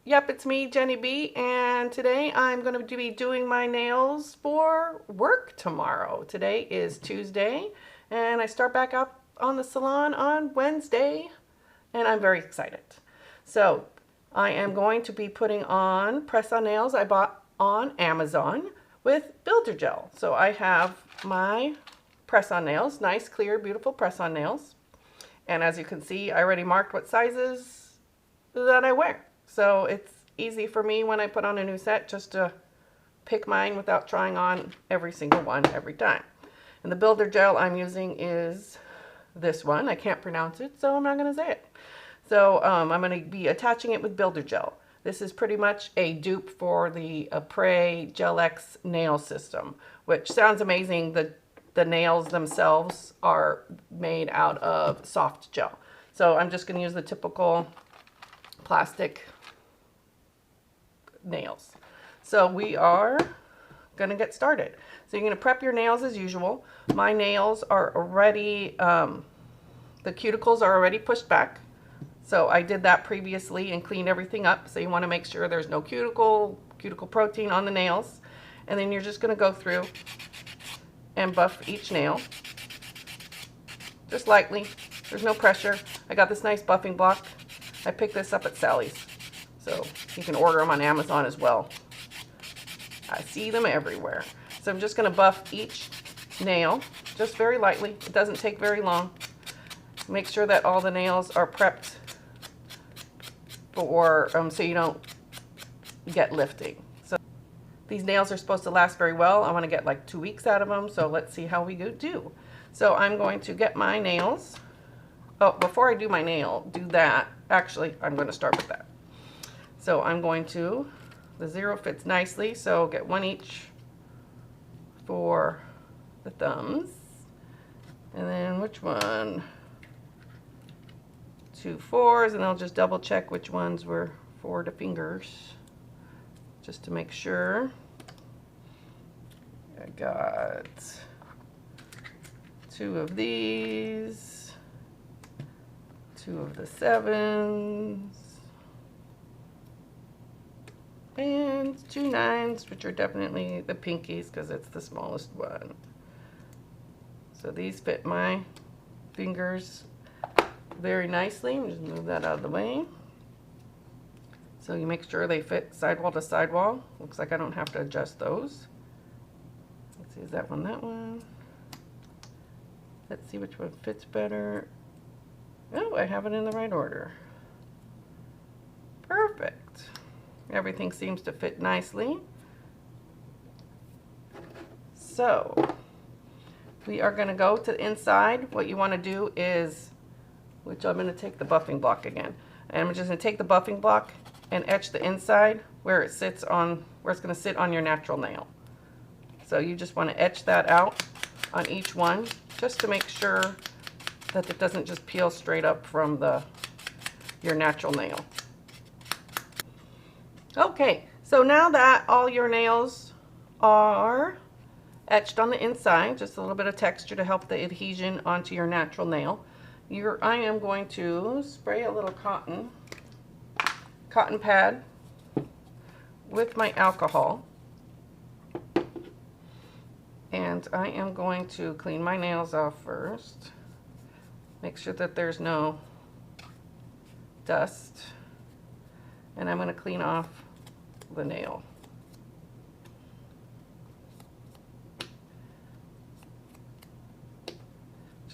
Yep, it's me, Jenny B, and today I'm going to be doing my nails for work tomorrow. Today is Tuesday, and I start back up on the salon on Wednesday, and I'm very excited. So, I am going to be putting on press-on nails I bought on Amazon with builder gel. So I have my press-on nails, nice, clear, beautiful press-on nails. And as you can see, I already marked what sizes that I wear. So it's easy for me when I put on a new set just to pick mine without trying on every single one every time. And the builder gel I'm using is this one. I can't pronounce it, so I'm not going to say it. So I'm going to be attaching it with builder gel. This is pretty much a dupe for the Apres Gel X nail system, which sounds amazing. The nails themselves are made out of soft gel. So I'm just going to use the typical plastic nails. So we are going to get started. So you're going to prep your nails as usual. My nails are already, the cuticles are already pushed back. So I did that previously and cleaned everything up. So you want to make sure there's no cuticle protein on the nails. And then you're just going to go through and buff each nail. Just lightly. There's no pressure. I got this nice buffing block. I picked this up at Sally's. So you can order them on Amazon as well. I see them everywhere. So I'm just going to buff each nail just very lightly. It doesn't take very long. Make sure that all the nails are prepped for so you don't get lifting. So these nails are supposed to last very well. I want to get like 2 weeks out of them. So let's see how we do. So I'm going to get my nails. Oh, before I do my nail, do that. Actually, I'm going to start with that. So I'm going to, the zero fits nicely, so get one each for the thumbs. And then which one? 2 4s, and I'll just double check which ones were for the fingers, just to make sure. I got 2 of these, 2 of the 7s, and 2 9s, which are definitely the pinkies because it's the smallest one. So these fit my fingers very nicely. Just move that out of the way. So you make sure they fit sidewall to sidewall. Looks like I don't have to adjust those. Let's see, is that one, that one? Let's see which one fits better. Oh, I have it in the right order. Perfect. Everything seems to fit nicely. So we are going to go to the inside. What you want to do is, which I'm going to take the buffing block again, and I'm just going to take the buffing block and etch the inside where it sits on, where it's going to sit on your natural nail. So you just want to etch that out on each one, just to make sure that it doesn't just peel straight up from your natural nail. Okay, so now that all your nails are etched on the inside, just a little bit of texture to help the adhesion onto your natural nail, I am going to spray a little cotton pad with my alcohol, and I am going to clean my nails off first. Make sure that there's no dust, and I'm going to clean off the nail.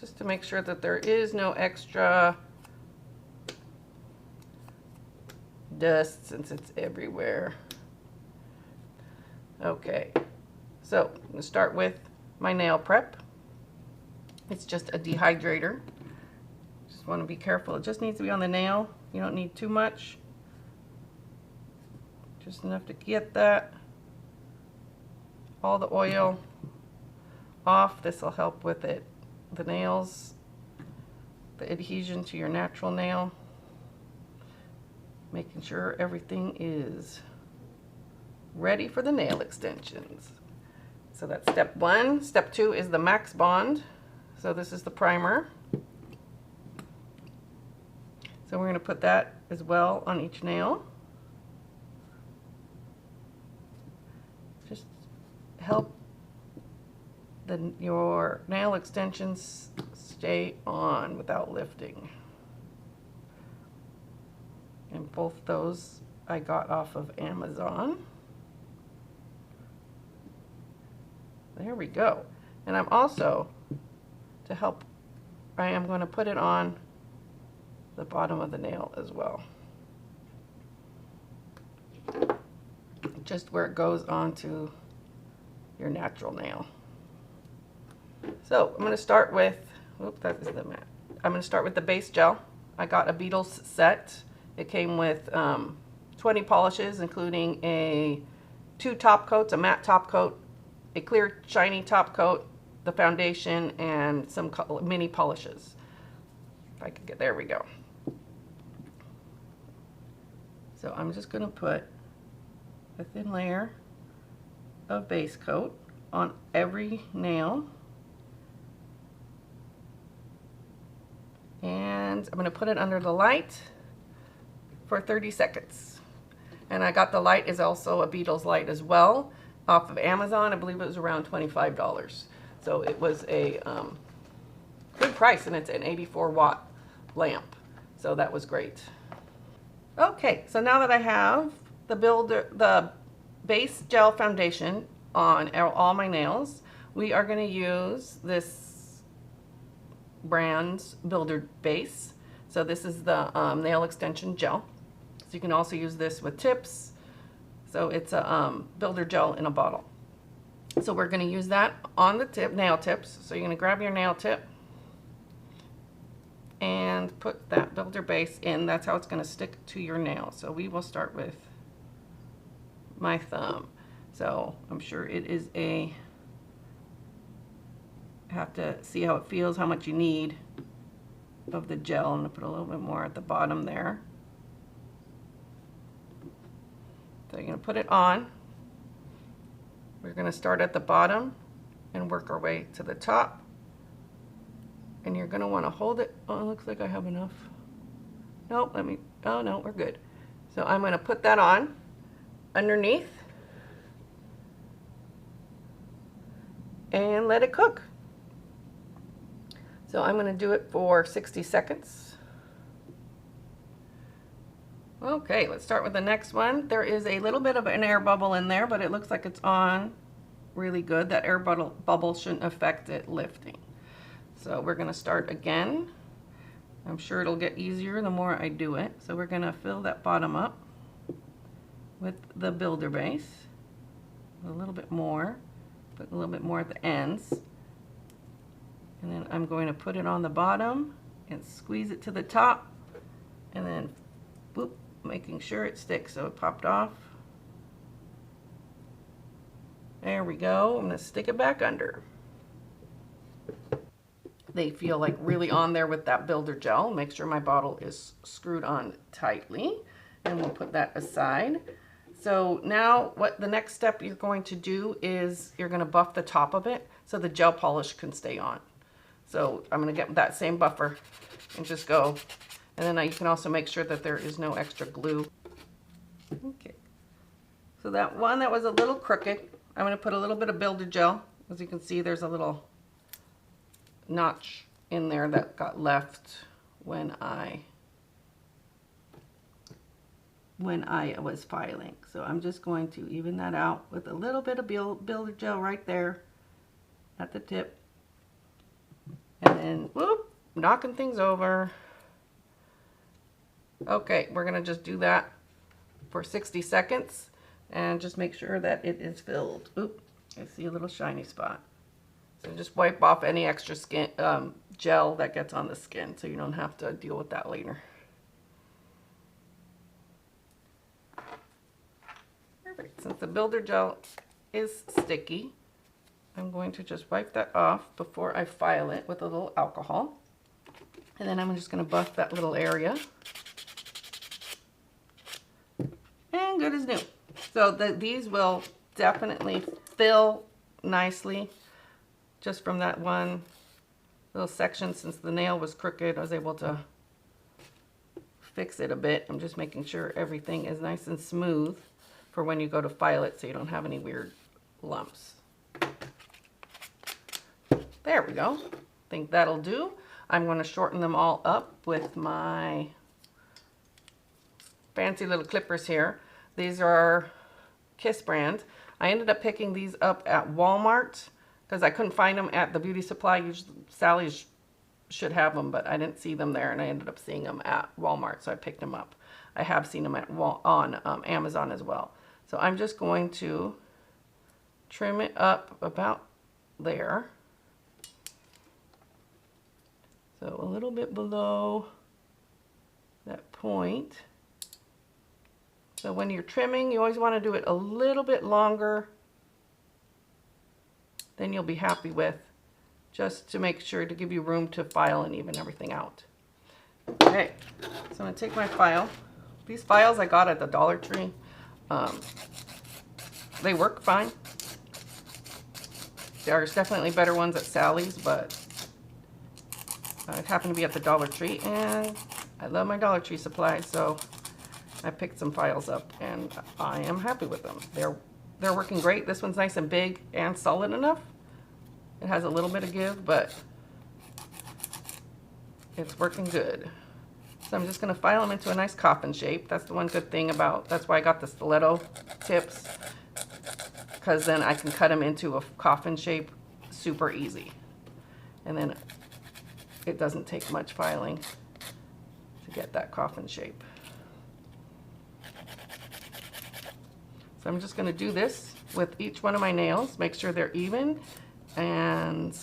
Just to make sure that there is no extra dust, since it's everywhere. Okay, so I'm going to start with my nail prep. It's just a dehydrator. Just want to be careful. It just needs to be on the nail. You don't need too much. Just enough to get that, all the oil off. This will help with it. The nails, the adhesion to your natural nail, making sure everything is ready for the nail extensions. So that's step 1. Step 2 is the Max Bond. So this is the primer. So we're going to put that as well on each nail. just help your nail extensions stay on without lifting. And both those I got off of Amazon. There we go. And I'm also, to help, I am going to put it on the bottom of the nail as well. Just where it goes onto your natural nail. So I'm going to start with, oops, that is the mat. I'm going to start with the base gel. I got a Beetles set. It came with 20 polishes, including two top coats, a matte top coat, a clear shiny top coat, the foundation, and some mini polishes. If I could get, there we go. So I'm just going to put a thin layer of base coat on every nail. And I'm going to put it under the light for 30 seconds. And I got the light is also a Beetles light as well off of Amazon. I believe it was around $25. So it was a good price, and it's an 84-watt lamp. So that was great. Okay, so now that I have the base gel foundation on all my nails, we are going to use this brand's Builder base. So this is the nail extension gel. So you can also use this with tips. So it's a Builder gel in a bottle. So we're going to use that on the nail tips. So you're going to grab your nail tip and put that Builder base in. That's how it's going to stick to your nail. So we will start with my thumb. So I'm sure it is have to see how it feels, how much you need of the gel. I'm going to put a little bit more at the bottom there. So you're going to put it on. We're going to start at the bottom and work our way to the top. And you're going to want to hold it. Oh, it looks like I have enough. Nope, oh no, we're good. So I'm going to put that on underneath and let it cook. So I'm going to do it for 60 seconds. Okay, let's start with the next one. There is a little bit of an air bubble in there, but it looks like it's on really good. That air bubble shouldn't affect it lifting. So we're going to start again. I'm sure it'll get easier the more I do it. So we're going to fill that bottom up with the Builder base. A little bit more. Put a little bit more at the ends. And then I'm going to put it on the bottom and squeeze it to the top. And then, whoop, making sure it sticks. So it popped off. There we go. I'm going to stick it back under. They feel like really on there with that Builder gel. Make sure my bottle is screwed on tightly. And we'll put that aside. So now what the next step you're going to do is you're going to buff the top of it so the gel polish can stay on. So I'm going to get that same buffer and just go. And then you can also make sure that there is no extra glue. Okay. So that one that was a little crooked, I'm going to put a little bit of Builder gel. As you can see, there's a little notch in there that got left when I was filing. So I'm just going to even that out with a little bit of Builder gel right there at the tip. And then, whoop, knocking things over. Okay, we're going to just do that for 60 seconds and just make sure that it is filled. Oop, I see a little shiny spot. So just wipe off any extra skin gel that gets on the skin so you don't have to deal with that later. Perfect. Since the Builder gel is sticky, I'm going to just wipe that off before I file it with a little alcohol. And then I'm just going to buff that little area. And good as new. So these will definitely fill nicely just from that one little section. Since the nail was crooked, I was able to fix it a bit. I'm just making sure everything is nice and smooth for when you go to file it so you don't have any weird lumps. There we go. I think that'll do. I'm going to shorten them all up with my fancy little clippers here. These are Kiss brand. I ended up picking these up at Walmart because I couldn't find them at the beauty supply. Usually Sally's should have them, but I didn't see them there, and I ended up seeing them at Walmart, so I picked them up. I have seen them on Amazon as well. So I'm just going to trim it up about there. So a little bit below that point. So when you're trimming, you always want to do it a little bit longer than you'll be happy with, just to make sure to give you room to file and even everything out. Okay, so I'm going to take my file. These files I got at the Dollar Tree. They work fine. There's definitely better ones at Sally's, but it happened to be at the Dollar Tree, and I love my Dollar Tree supplies, so I picked some files up, and I am happy with them. They're working great. This one's nice and big and solid enough. It has a little bit of give, but it's working good. So I'm just going to file them into a nice coffin shape. That's the one good thing about, that's why I got the stiletto tips, because then I can cut them into a coffin shape super easy. And then it doesn't take much filing to get that coffin shape. So I'm just going to do this with each one of my nails, make sure they're even, and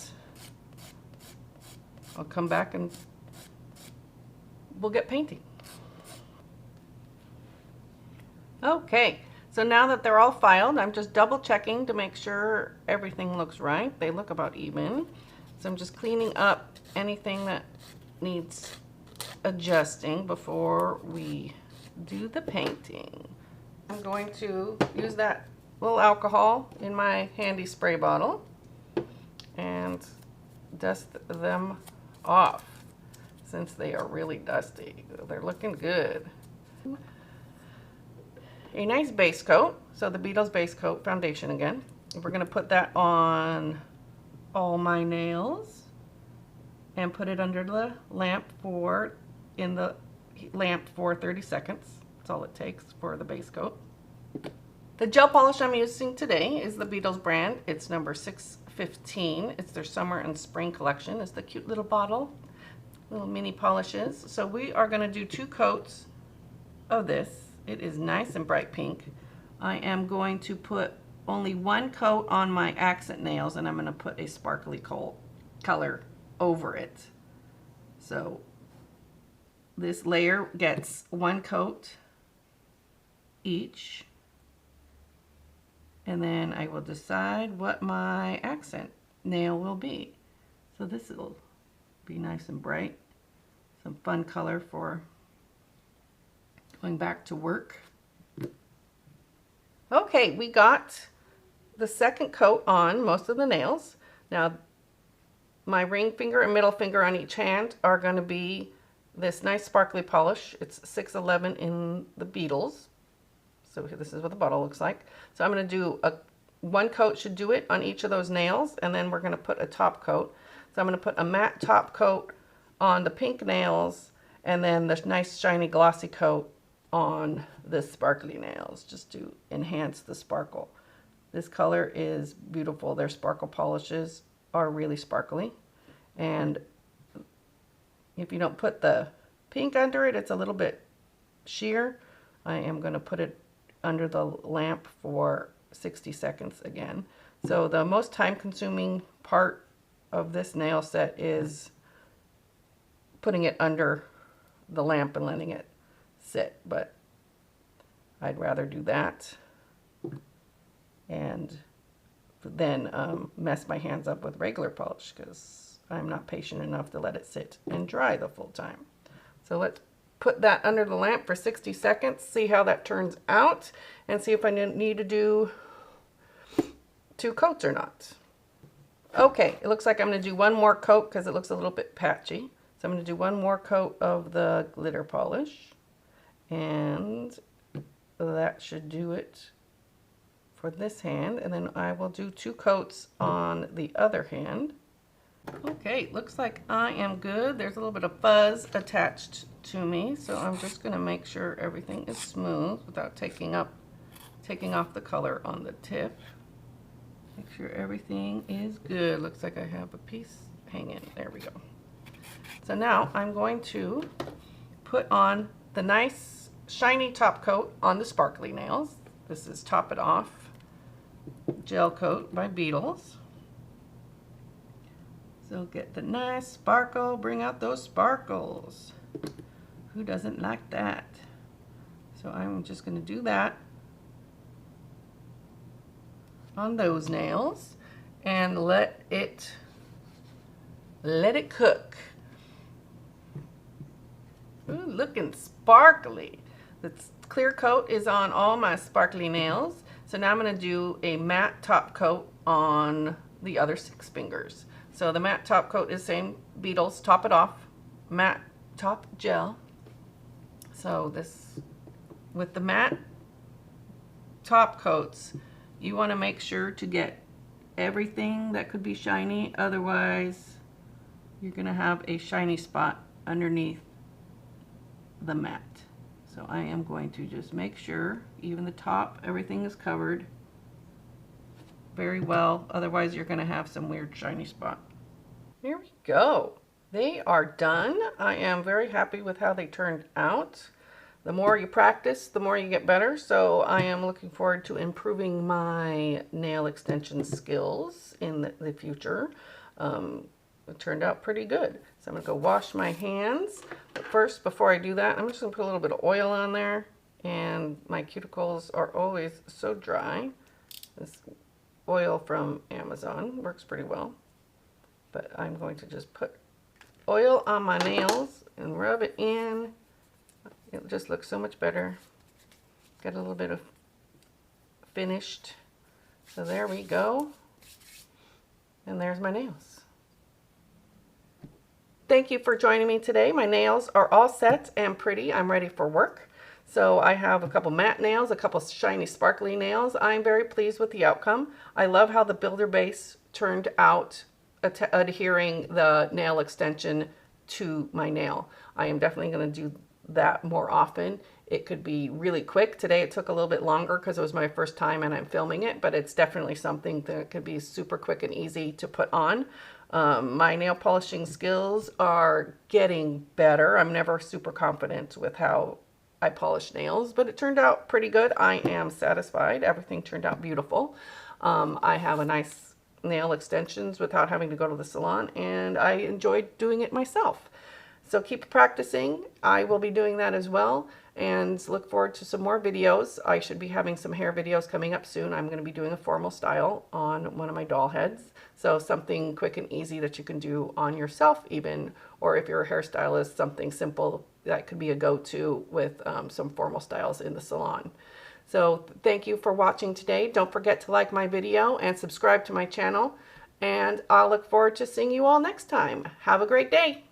I'll come back and we'll get painting. Okay, so now that they're all filed, I'm just double checking to make sure everything looks right. They look about even. So I'm just cleaning up anything that needs adjusting before we do the painting. I'm going to use that little alcohol in my handy spray bottle and dust them off since they are really dusty. They're looking good. A nice base coat, so the Beetles base coat foundation again. We're going to put that on all my nails and put it under the lamp for 30 seconds. That's all it takes for the base coat. The gel polish I'm using today is the Beetles brand. It's number 615. It's their summer and spring collection. It's the cute little bottle, little mini polishes. So we are going to do 2 coats of this. It is nice and bright pink. I am going to put only 1 coat on my accent nails, and I'm going to put a sparkly color over it. So this layer gets 1 coat each, and then I will decide what my accent nail will be. So this will be nice and bright, some fun color for going back to work. Okay, we got the second coat on most of the nails. Now my ring finger and middle finger on each hand are going to be this nice sparkly polish. It's 611 in the Beetles. So this is what the bottle looks like. So I'm going to do 1 coat should do it on each of those nails, and then we're going to put a top coat. So I'm going to put a matte top coat on the pink nails, and then the nice shiny glossy coat on the sparkly nails, just to enhance the sparkle. This color is beautiful. Their sparkle polishes are really sparkly, and if you don't put the pink under it, it's a little bit sheer. I am going to put it under the lamp for 60 seconds again. So the most time consuming part of this nail set is putting it under the lamp and letting it sit, but I'd rather do that and then mess my hands up with regular polish, because I'm not patient enough to let it sit and dry the full time. So let's put that under the lamp for 60 seconds, see how that turns out, and see if I need to do 2 coats or not. Okay, it looks like I'm going to do 1 more coat because it looks a little bit patchy. So I'm going to do 1 more coat of the glitter polish, and that should do it for this hand, and then I will do 2 coats on the other hand. Okay, looks like I am good. There's a little bit of fuzz attached to me, so I'm just going to make sure everything is smooth without taking off the color on the tip. Make sure everything is good. Looks like I have a piece hanging. There we go. So now I'm going to put on the nice shiny top coat on the sparkly nails. This is Top It Off gel coat by Beetles. So get the nice sparkle, bring out those sparkles. Who doesn't like that? So I'm just going to do that on those nails and let it cook. Ooh, looking sparkly. The clear coat is on all my sparkly nails. So now I'm going to do a matte top coat on the other 6 fingers. So the matte top coat is same Beetles Top It Off matte top gel. So this, with the matte top coats, you want to make sure to get everything that could be shiny, otherwise you're going to have a shiny spot underneath the matte. So I am going to just make sure even the top, everything is covered very well, otherwise you're going to have some weird shiny spot. Here we go. They are done. I am very happy with how they turned out. The more you practice, the more you get better. So I am looking forward to improving my nail extension skills in the future. It turned out pretty good. So I'm going to go wash my hands. But first, before I do that, I'm just going to put a little bit of oil on there. And my cuticles are always so dry. This oil from Amazon works pretty well. But I'm going to just put oil on my nails and rub it in. It just looks so much better. Got a little bit of finished. So there we go. And there's my nails. Thank you for joining me today. My nails are all set and pretty. I'm ready for work. So I have a couple matte nails, a couple shiny sparkly nails. I'm very pleased with the outcome. I love how the builder base turned out, adhering the nail extension to my nail. I am definitely going to do that more often. It could be really quick. Today it took a little bit longer because it was my first time and I'm filming it, but it's definitely something that could be super quick and easy to put on. My nail polishing skills are getting better. I'm never super confident with how I polish nails, but it turned out pretty good. I am satisfied. Everything turned out beautiful. I have a nice nail extensions without having to go to the salon, and I enjoyed doing it myself. So keep practicing. I will be doing that as well, and look forward to some more videos. I should be having some hair videos coming up soon. I'm going to be doing a formal style on one of my doll heads, so something quick and easy that you can do on yourself even, or if you're a hairstylist, something simple that could be a go-to with some formal styles in the salon. So thank you for watching today. Don't forget to like my video and subscribe to my channel. And I'll look forward to seeing you all next time. Have a great day.